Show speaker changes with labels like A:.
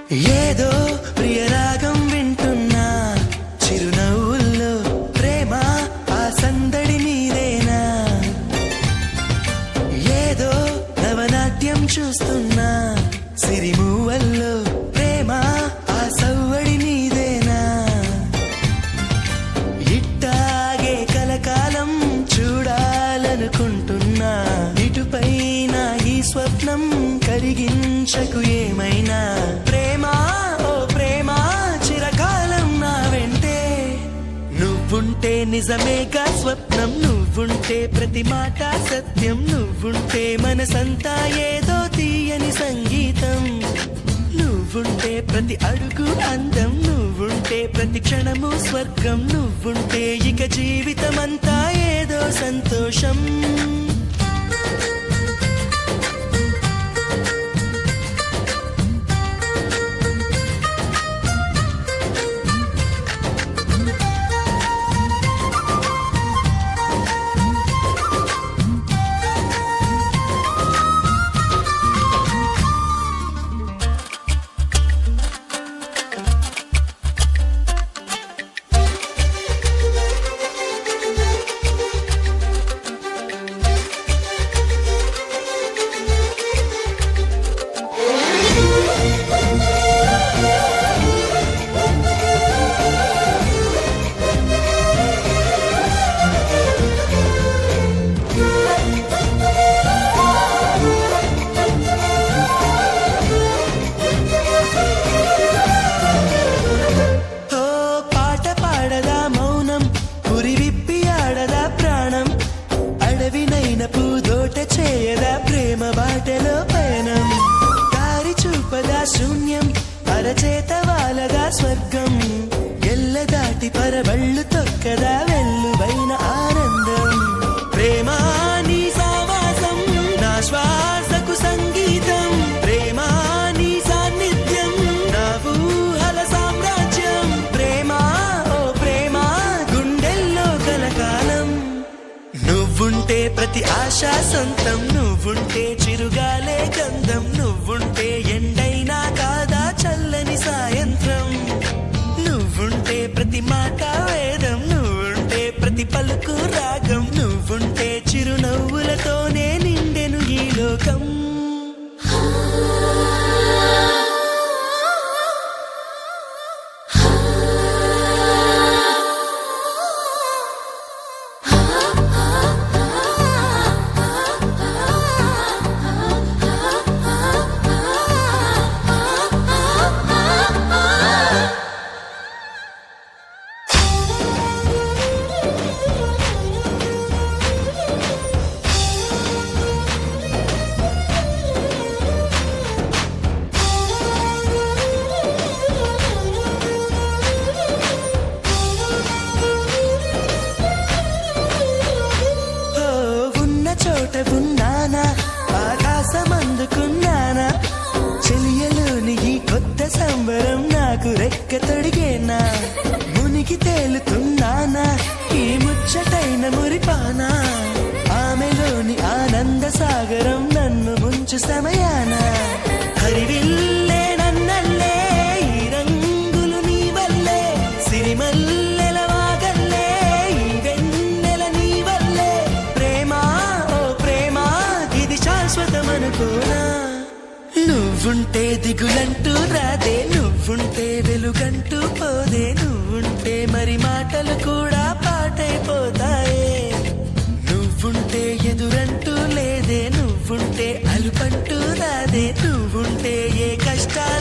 A: ఏదో ప్రియరాగం వింటున్నా చిరునవ్వుల్లో ప్రేమ ఆ సందడి నీదేనా ఏదో నవనాట్యం చూస్తున్నా సిరిమూవల్లో ప్రేమ ఆ సవ్వడి నీదేనా ఇట్టాగే కలకాలం చూడాలనుకుంటున్నా ఇటుపైన ఈ స్వప్నం కరిగించకు ఏమైనా నువ్వుంటే నిజమేగా స్వప్నం నువ్వుంటే ప్రతి మాట సత్యం నువ్వుంటే మనసంతా ఏదో తీయని సంగీతం నువ్వుంటే ప్రతి అడుగు అందం నువ్వుంటే ప్రతి క్షణము స్వర్గం నువ్వుంటే ఇక జీవితమంతా ఏదో సంతోషం చేయదా ప్రేమ బాటలో పయనం దారి చూపదా శూన్యం అరచేత వాలదా స్వర్గం ఎల్ల దాటి పరబళ్ళు తొక్కదా వెల్లువైన ఆనందం ప్రేమ నీ సావాసం నా శ్వాసకు సంగీతం ప్రేమ నీ సాన్నిధ్యం నా ఊహల సామ్రాజ్యం ప్రేమ ఓ ప్రేమ గుండెల్లో కలకాలం నువ్వుంటే ప్రతి ఆశ సొంతం నువ్వుంటే చిరుగాలే గంధం నువ్వుంటే ఎండైనా కాదా చల్లని సాయంత్రం నువ్వుంటే ప్రతి మాట వేదం నువ్వుంటే ప్రతి పలుకు రాగం నువ్వుంటే చిరునవ్వులతోనే నిండెను ఈ లోకం ఉన్నానా ఆకాశమందుకున్నానా చెలియలోని ఈ కొత్త సంబరం నాకు రెక్క తొడిగేనా మునిగి తేలుతున్నానా ఈ ముచ్చటైన మురిపానా ఆమెలోని ఆనంద సాగరం నన్ను ముంచు సమయాన హరివిల్లే నన్నల్లే ఈ రంగులు నీ వల్లే సిరిమల్లె నువ్వుంటే దిగులంటూ రాదే నువ్వుంటే వెలుగంటూ పోదే నువ్వుంటే మరి మాటలు కూడా పాటైపోతాయే నువ్వుంటే ఎదురంటూ లేదే నువ్వుంటే అలుపంటూ రాదే నువ్వుంటే ఏ కష్టాలు